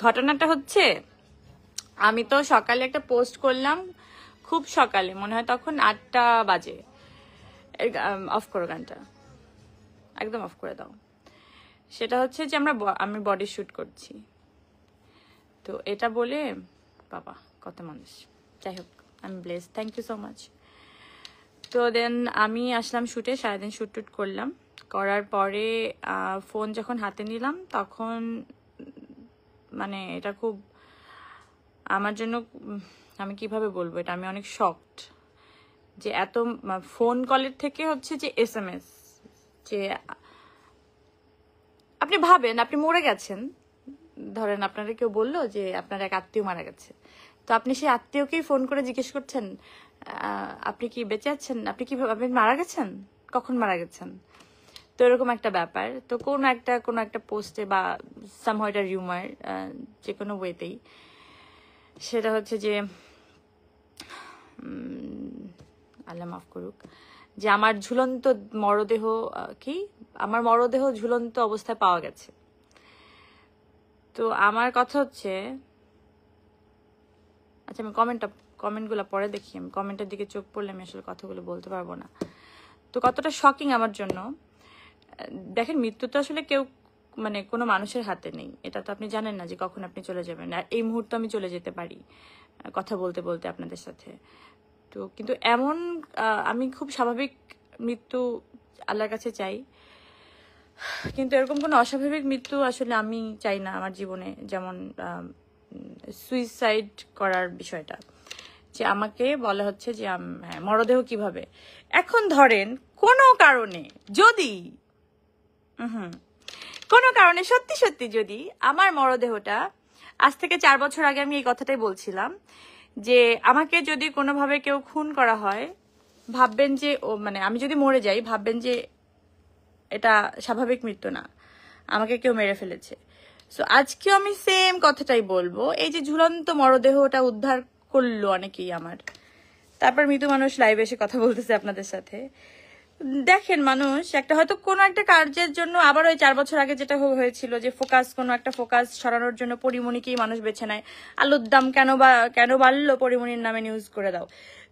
ঘটনাটা হচ্ছে, আমি তো সকালে একটা পোস্ট করলাম, খুব সকালে, মনে হয় তখন 8টা বাজে। অফ করো গানটা, একদম অফ করে দাও। সেটা হচ্ছে যে আমি বডি শুট করছি, তো এটা বলে বাবা কত মানুষ, যাই হোক আমি bless, thank you so much. তো দেন আমি আসলাম শুটে, সারাদিন শুট টুট করলাম, করার পরে ফোন যখন হাতে নিলাম তখন মানে এটা খুব আমার জন্য, আমি কিভাবে বলবো এটা, আমি অনেক শকড যে এত ফোন কলের থেকে হচ্ছে যে SMS, যে আপনি ভাবেন আপনি মরে গেছেন, ধরেন আপনারা কেউ বললো যে আপনার এক আত্মীয় মারা গেছে, তো আপনি সেই আত্মীয়কেই ফোন করে জিজ্ঞেস করছেন আপনি কি বেঁচে আছেন, আপনি কি আপনি মারা গেছেন, কখন মারা গেছেন। তো এরকম একটা ব্যাপার। তো কোনো একটা পোস্টে বা সামহাউ এটা রিউমার, যে কোনো ওয়েতেই সেটা হচ্ছে যে আল্লাহ মাফ করুক, যে আমার ঝুলন্ত মরদেহ, আমার মরদেহ ঝুলন্ত অবস্থায় পাওয়া গেছে। তো আমার কথা হচ্ছে, আচ্ছা আমি কমেন্টগুলো পরে দেখি, আমি কমেন্টের দিকে চোখ পড়লে আমি আসলে কথাগুলো বলতে পারবো না। তো কতটা শকিং আমার জন্য। দেখেন, মৃত্যু তো আসলে কেউ মানে কোনো মানুষের হাতে নেই, এটা তো আপনি জানেন না যে কখন আপনি চলে যাবেন। আর এই মুহূর্তে আমি চলে যেতে পারি কথা বলতে বলতে আপনাদের সাথে। তো কিন্তু এমন আমি খুব স্বাভাবিক মৃত্যু আল্লাহর কাছে চাই, কিন্তু এরকম কোনো অস্বাভাবিক মৃত্যু আসলে আমি চাই না আমার জীবনে। যেমন সুইসাইড করার বিষয়টা, যে আমাকে বলা হচ্ছে যে হ্যাঁ মরদেহ কিভাবে, এখন ধরেন কোনো কারণে যদি কোনো কারণে সত্যি সত্যি যদি আমার মরদেহটা, আজ থেকে 4 বছর আগে আমি এই কথাটাই বলছিলাম, যে আমাকে যদি কোনোভাবে কেউ খুন করা হয়, ভাববেন যে মানে আমি যদি মরে যাই ভাববেন যে এটা স্বাভাবিক মৃত্যু না, আমাকে কেউ মেরে ফেলেছে। সো আজকেও আমি সেম কথাটাই বলবো। এই যে ঝুলন্ত মরদেহটা উদ্ধার করলো অনেকেই আমার, তারপর মৃত মানুষ লাইভে এসে কথা বলতেছে আপনাদের সাথে। দেখেন, মানুষ একটা হয়তো কোনো একটা কার্যের জন্য, আবার ওই 4 বছর আগে যেটা হয়েছিল যে কোনো একটা ফোকাস সরানোর জন্য পরিমণিকেই মানুষ বেছে নেয়। আলুর দাম কেন বাড়লো, পরিমণির নামে নিউজ করে দাও।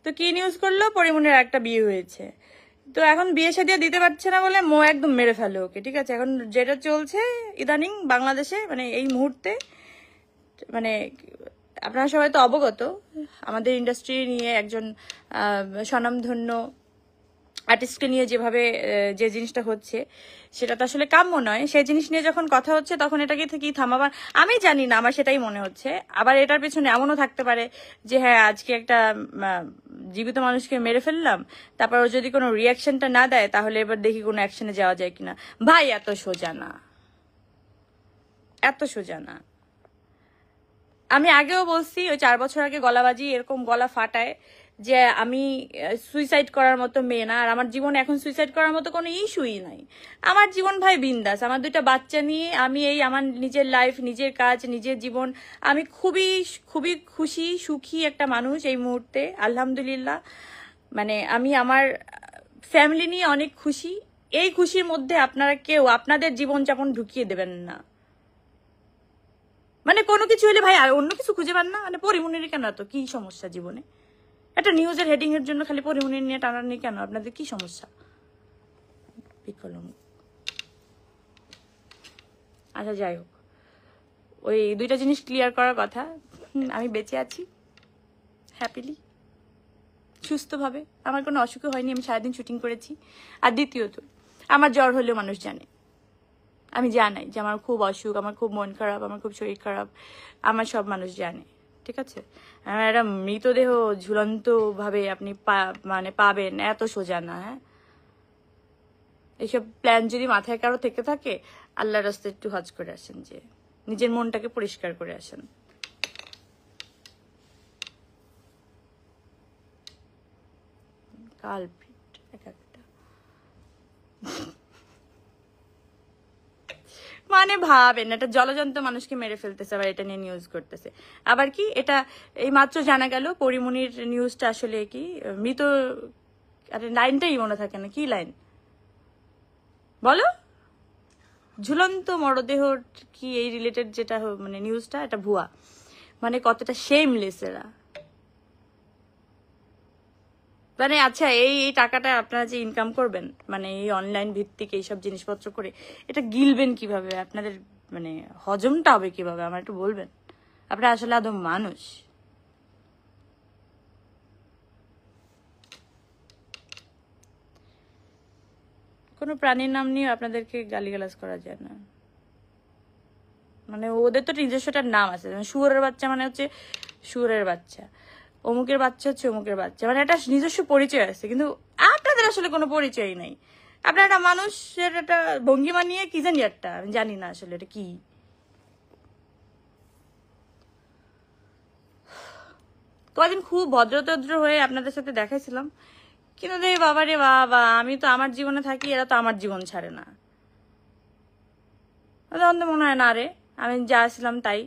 তো কি নিউজ করলো, পরিমণির একটা বিয়ে হয়েছে, তো এখন বিয়ে শাদী দিতে পারছে না বলে একদম মেরে ফেলে ওকে। ঠিক আছে, এখন যেটা চলছে ইদানিং বাংলাদেশে, মানে এই মুহূর্তে, মানে আপনারা সবাই তো অবগত, আমাদের ইন্ডাস্ট্রি নিয়ে একজন স্বনামধন্য আর্টিস্টকে নিয়ে যেভাবে যে জিনিসটা হচ্ছে, সেটা তো আসলে কাম্য নয়। সেই জিনিস নিয়ে যখন কথা হচ্ছে তখন এটাকে থেকেই থামাবার, আমি জানি না, আমার সেটাই মনে হচ্ছে। আবার এটার পেছনে এমনও থাকতে পারে যে হ্যাঁ আজকে একটা জীবিত মানুষকে মেরে ফেললাম, তারপর ও যদি কোনো রিয়াকশনটা না দেয় তাহলে এবার দেখি কোনো অ্যাকশনে যাওয়া যায় কিনা। ভাই এত সোজা না, এত সোজা না। আমি আগেও বলছি, ওই 4 বছর আগে গলাবাজি এরকম গলা ফাটায় যে আমি সুইসাইড করার মতো মেয়ে না, আর আমার জীবনে এখন সুইসাইড করার মতো কোনো ইস্যুই নাই। আমার জীবন ভাই বিন্দাস, আমার 2টা বাচ্চা নিয়ে আমি এই আমার নিজের লাইফ, নিজের কাজ, নিজের জীবন, আমি খুবই খুবই খুশি সুখী একটা মানুষ এই মুহূর্তে, আলহামদুলিল্লাহ। মানে আমি আমার ফ্যামিলি নিয়ে অনেক খুশি। এই খুশির মধ্যে আপনারা কেউ আপনাদের জীবনযাপন ঢুকিয়ে দেবেন না। মানে কোনো কিছু হলে ভাই আর অন্য কিছু খুঁজে পান না, মানে পরিমণির কেন এত কি সমস্যা জীবনে? একটা নিউজের হেডিং এর জন্য খালি পরিমণির নিয়ে টানানি কেন? আপনাদের কি সমস্যা? আচ্ছা যাই হোক, ওই 2টা জিনিস ক্লিয়ার করার কথা। আমি বেঁচে আছি হ্যাপিলি, সুস্থভাবে, আমার কোনো অসুখও হয়নি, আমি সারাদিন শুটিং করেছি। আর দ্বিতীয়ত, আমার জ্বর হলেও মানুষ জানে, আমি জানাই যে আমার খুব অসুখ, আমার খুব মন খারাপ, আমার খুব শরীর খারাপ, আমার সব মানুষ জানে। ঠিক আছে, আমার একটা মৃতদেহ ঝুলন্ত ভাবে আপনি মানে পাবেন এত সোজা না। হ্যাঁ, এইসব প্ল্যান যদি মাথায় কারো থেকে থাকে, আল্লাহর রাস্তায় একটু হজ করে আসেন, যে নিজের মনটাকে পরিষ্কার করে আসেন। কালপিট এক একটা, মানে ভাবেন একটা জলজন্ত মানুষকে মেরে ফেলতেছে, আবার এটা নিয়ে নিউজ করতেছে। আবার কি এটা এই মাত্র জানা গেল পরিমণির নিউজটা আসলে কি মৃত, আরে লাইনটাই মনে থাকে না, কি লাইন বলো? ঝুলন্ত মরদেহ কি এই রিলেটেড যেটা মানে নিউজটা, এটা ভুয়া। মানে কতটা শেমলেস এরা। মানে আচ্ছা, এই এই টাকাটা আপনারা যে ইনকাম করবেন, মানে এই অনলাইন ভিত্তিক এইসব জিনিসপত্র করে, এটা গিলবেন কিভাবে? আপনাদের মানে হজমটা হবে কিভাবে আমার একটু বলবেন? আপনারা আসলে আদৌ মানুষ? কোনো প্রাণীর নাম নিয়ে আপনাদেরকে গালিগালাজ করা যায় না। মানে ওদের তো নিজস্বটার নাম আছে, শুয়োরের বাচ্চা মানে হচ্ছে শুয়োরের বাচ্চা, অমুকের বাচ্চা হচ্ছে অমুকের বাচ্চা, মানে একটা নিজস্ব পরিচয় আছে। কিন্তু আপনাদের আসলে কোনো পরিচয়ই নাই। আপনার একটা মানুষের একটা ভঙ্গিমা নিয়ে কি জানি একটা, আমি জানি না আসলে এটা কি। কদিন খুব ভদ্রতদ্র হয়ে আপনাদের সাথে দেখাইছিলাম, কিন্তু দেখি বাবা রে বাবা, আমি তো আমার জীবনে থাকি, এরা তো আমার জীবন ছাড়ে না। তখন তো মনে হয় না রে, আমি যা আসলাম তাই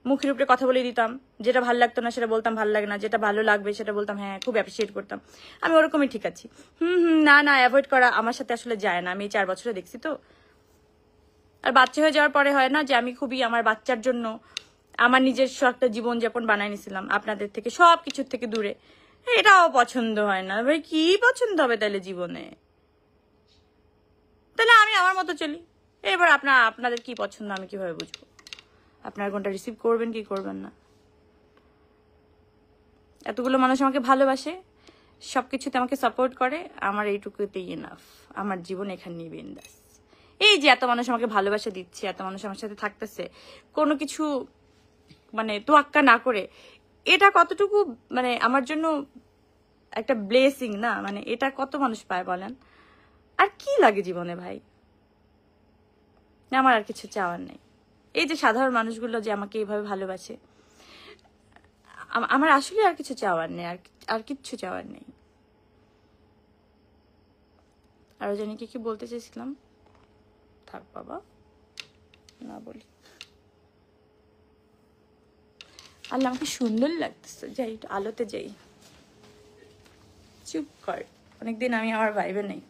মুখের উপরে কথা বলে দিতাম, যেটা ভালো লাগতো না সেটা বলতাম ভালো লাগে না, যেটা ভালো লাগবে সেটা বলতাম হ্যাঁ, খুব অ্যাপ্রিসিয়েট করতাম। আমি ওরকমই ঠিক আছি। না না, অ্যাভয়েড করা আমার সাথে আসলে যায় না। আমি এই 4 বছরে দেখছি তো। আর বাচ্চা হয়ে যাওয়ার পরে হয় না যে আমি খুবই আমার বাচ্চার জন্য আমার নিজস্ব একটা জীবনযাপন বানাই নিছিলাম আপনাদের থেকে, সব কিছুর থেকে দূরে। এটাও পছন্দ হয় না ভাই। কি পছন্দ হবে তাহলে জীবনে? তাহলে আমি আমার মতো চলি। এবার আপনাদের কি পছন্দ আমি কিভাবে বুঝবো? আপনার কোনটা রিসিভ করবেন কি করবেন না? এতগুলো মানুষ আমাকে ভালোবাসে, সবকিছুতে আমাকে সাপোর্ট করে, আমার এইটুকুতেই এনাফ। আমার জীবন এখানেই বিন্দাস। এই যে এত মানুষ আমাকে ভালোবাসা দিচ্ছে, এত মানুষ আমার সাথে থাকতেছে, কোনো কিছু মানে তোয়াক্কা না করে, এটা কতটুকু মানে আমার জন্য একটা ব্লেসিং না? মানে এটা কত মানুষ পায় বলেন? আর কি লাগে জীবনে ভাই? আমার আর কিছু চাওয়ার নেই। এই যে সাধারণ মানুষগুলো যে আমাকে এইভাবে ভালোবাসে, আমার আসলে আর কিছু চাওয়ার নেই, আর কিচ্ছু চাওয়ার নেই। আরো জানি কি বলতে চাইছিলাম, থাক বাবা, না বলি। আল্লাহ, আমাকে সুন্দর লাগতেছে, যাই একটু আলোতে যাই। চুপ কর, অনেকদিন আমি আমার ভাইবে নেই।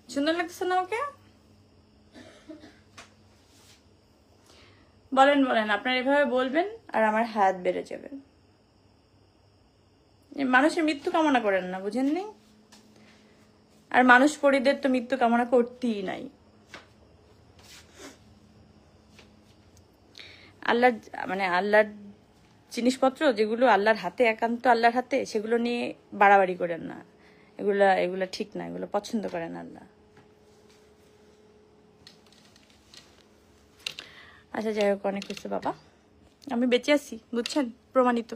সুন্দর লাগতেছে না আমাকে? বলেন বলেন, আপনারা এভাবে বলবেন আর আমার হাত বেড়ে যাবে। মানুষের মৃত্যু কামনা করেন না, বুঝেননি? আর মানুষ পরিদের তো মৃত্যু কামনা করতেই নাই। আল্লাহর মানে আল্লাহর জিনিসপত্র যেগুলো আল্লাহর হাতে, একান্ত আল্লাহর হাতে, সেগুলো নিয়ে বাড়াবাড়ি করেন না। এগুলা ঠিক না, এগুলো পছন্দ করেন আল্লাহ। আচ্ছা যাই হোক, অনেক কিছু বাবা, আমি বেঁচে আছি বুঝছেন, প্রমাণিত।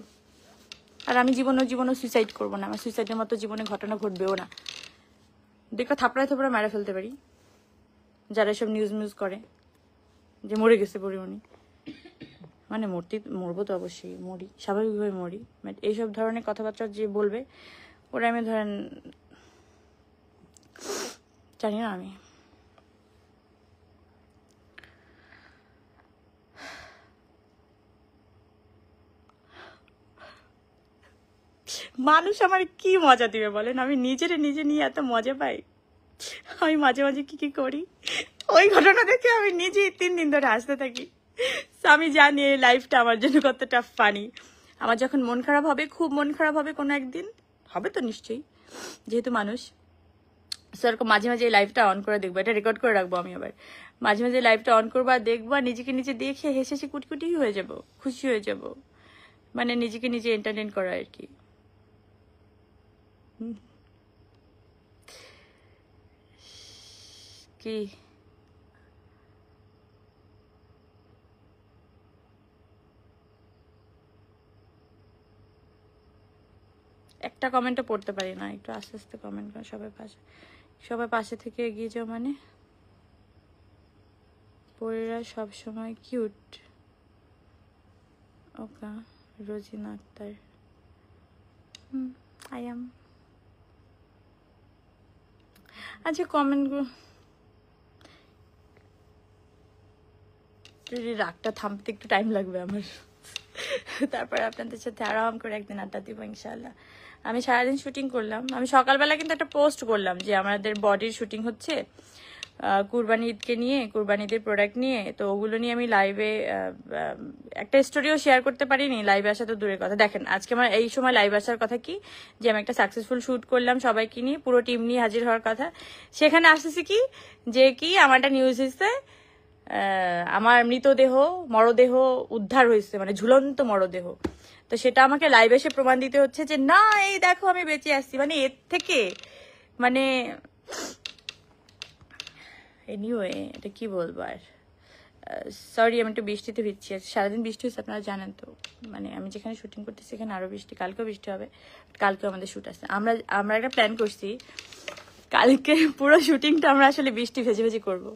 আর আমি জীবনেও সুইসাইড করবো না। আমার সুইসাইডের মতো জীবনে ঘটনা ঘটবেও না। দেখো থাপড়ায় মেরে ফেলতে পারি, যারা এসব নিউজ করে যে মরে গেছে পরিমণি। মানে মরবো তো অবশ্যই, মরি, স্বাভাবিকভাবে মরি। বাট এইসব ধরনের কথাবার্তা যে বলবে, ওরা আমি ধরেন জানি না। আমি মানুষ আমার কি মজা দিবে বলেন? আমি নিজে নিয়ে এত মজা পাই। আমি মাঝে মাঝে কি করি, ওই ঘটনা দেখে আমি নিজেই 3 দিন ধরে হাসতে থাকি। আমি জানি এই লাইফটা আমার জন্য কতটা ফানি। আমার যখন মন খারাপ হবে, খুব মন খারাপ হবে কোনো একদিন, হবে তো নিশ্চয়ই, যেহেতু মানুষ, সেরকম মাঝে মাঝে এই লাইভটা অন করে দেখবো। এটা রেকর্ড করে রাখবো আমি। আবার মাঝে মাঝে লাইভটা অন করবো আর দেখবো, আর নিজেকে নিজে দেখে হেসে কুটকুটি হয়ে যাব, খুশি হয়ে যাব। মানে নিজেকে নিজে এন্টারটেইন করা আর কি। কি একটা কমেন্টও পড়তে পারি না, একটু আস্তে আস্তে কমেন্ট করে। সবাই পাশে থেকে এগিয়ে যাও। মানে পরীরা সব সময় কিউট। ওকা রোজিনা আক্তার, আই এম। আচ্ছা কমেন্টগুলো, রাগটা থামতে একটু টাইম লাগবে আমার। তারপরে আপনাদের সাথে আরাম করে একদিন আড্ডা দিব ইনশাল্লাহ। আমি সারাদিন শুটিং করলাম। আমি সকালবেলা কিন্তু একটা পোস্ট করলাম যে আমাদের বডির শুটিং হচ্ছে, কুরবানি ঈদকে নিয়ে, কুরবানি ঈদের প্রোডাক্ট নিয়ে, তো ওগুলো নিয়ে আমি লাইভে একটা স্টোরিও শেয়ার করতে পারিনি। লাইভে আসা তো দূরের কথা। দেখেন আজকে আমার এই সময় লাইভ আসার কথা কি, যে আমি একটা সাকসেসফুল শুট করলাম সবাইকে নিয়ে, পুরো টিম নিয়ে হাজির হওয়ার কথা। সেখানে আসতেছি কি, যে কি আমার একটা নিউজ হয়েছে, আমার মৃতদেহ, মরদেহ উদ্ধার হয়েছে, মানে ঝুলন্ত মরদেহ। তো সেটা আমাকে লাইভ এসে প্রমাণ দিতে হচ্ছে যে না, এই দেখো আমি বেঁচে আসছি। মানে এর থেকে মানে এনিওয়ে, এটা কি বলবো আর। সরি, আমি একটু বৃষ্টিতে ভিজছি। সারাদিন বৃষ্টি হচ্ছে, আপনারা জানেন তো। মানে আমি যেখানে শুটিং করতেছি সেখানে আরো বৃষ্টি, কালকেও বৃষ্টি হবে, কালকেও আমাদের শুট আছে। আমরা একটা প্ল্যান করছি, কালকে পুরো শুটিংটা আমরা আসলে বৃষ্টি ভেজে ভেজে করবো।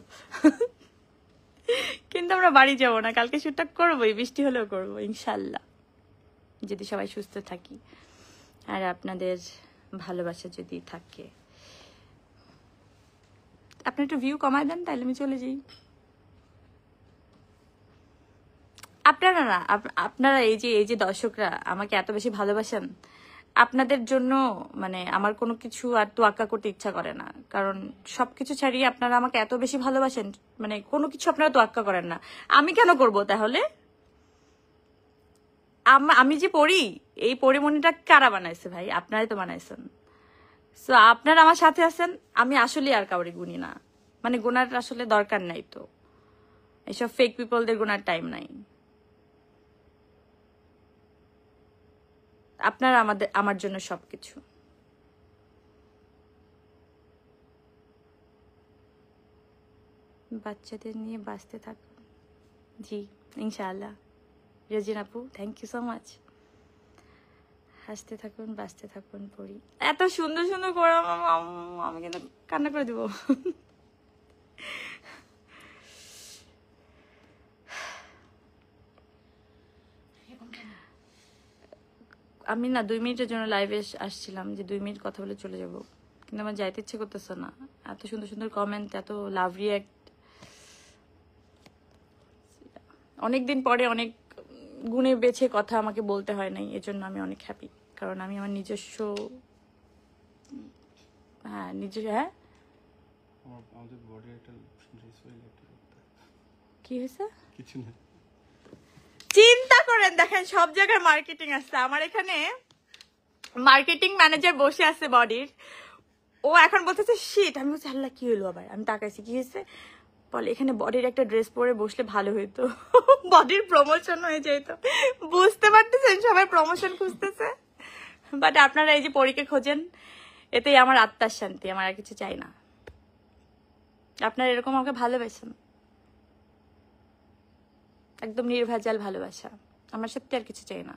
কিন্তু আমরা বাড়ি যাবো না, কালকে শুটটা করবোই, বৃষ্টি হলেও করবো ইনশাল্লাহ, যদি সবাই সুস্থ থাকি আর আপনাদের ভালোবাসা যদি থাকে। আপনি একটু ভিউ কমায় দেন, তাহলে আমি চলে যাই। আপনারা না, আপনারা এই যে দর্শকরা আমাকে এত বেশি ভালোবাসেন, আপনাদের জন্য মানে আমার কোনো কিছু আর তোয়াক্কা করতে ইচ্ছা করে না। কারণ সবকিছু ছাড়িয়ে আপনারা আমাকে এত বেশি ভালোবাসেন, মানে কোনো কিছু আপনারা তোয়াক্কা করেন না। আমি কেন করব তাহলে? আমি যে পড়ি, এই পরিমণিটা কারা বানাইছে ভাই? আপনারাই তো বানাইছেন। সো আপনারা আমার সাথে আছেন, আমি আসলে আর কাউরে গুনি না। মানে গুনার আসলে দরকার নাই তো, এইসব ফেক পিপলদের গুনার টাইম নাই। আপনারা আমার জন্য সবকিছু। বাচ্চাদের নিয়ে বাঁচতে থাকুন। জি ইনশাআল্লাহ। রেজিন আপু, থ্যাংক ইউ সো মাচ। হাসতে থাকুন, বাঁচতে থাকুন পড়ি। এত সুন্দর সুন্দর করে আমি কিন্তু কান্না করে দিব। আমি না 2 মিনিটের জন্য লাইভে আসছিলাম, যে 2 মিনিট কথা বলে চলে যাব, কিন্তু আমার যাইতে ইচ্ছে করতেছে না। এত সুন্দর সুন্দর কমেন্ট, এত লাভ রিয়াক্ট। অনেকদিন পরে অনেক গুণে বেছে কথা আমাকে বলতে হয় নাই, এজন্য আমি অনেক হ্যাপি। কারণ আমি আমার নিজস্ব, হ্যাঁ কি হয়েছে কিছু না, চিন্তা করেন। দেখেন সব জায়গায় মার্কেটিং আসছে, আমার এখানে মার্কেটিং ম্যানেজার বসে আছে বডির। ও এখন বলতেছে শিট। আমি বলছি আল্লাহ কি হলো আবার? আমি তাকাইছি কি হয়েছে, বলে এখানে বডির একটা ড্রেস পরে বসলে ভালো হইতো, বডির প্রমোশন হয়ে যেত। বুঝতে পারতেছেন, সবাই প্রমোশন খুঁজতেছে। বাট আপনারা এই যে পরীকে খোঁজেন, এতেই আমার আত্মার শান্তি, আমার আর কিছু চাই না। আপনারা এরকম আমাকে ভালোবাসেন, একদম নির্ভেজাল ভালোবাসা, আমার সত্যি আর কিছু চাই না।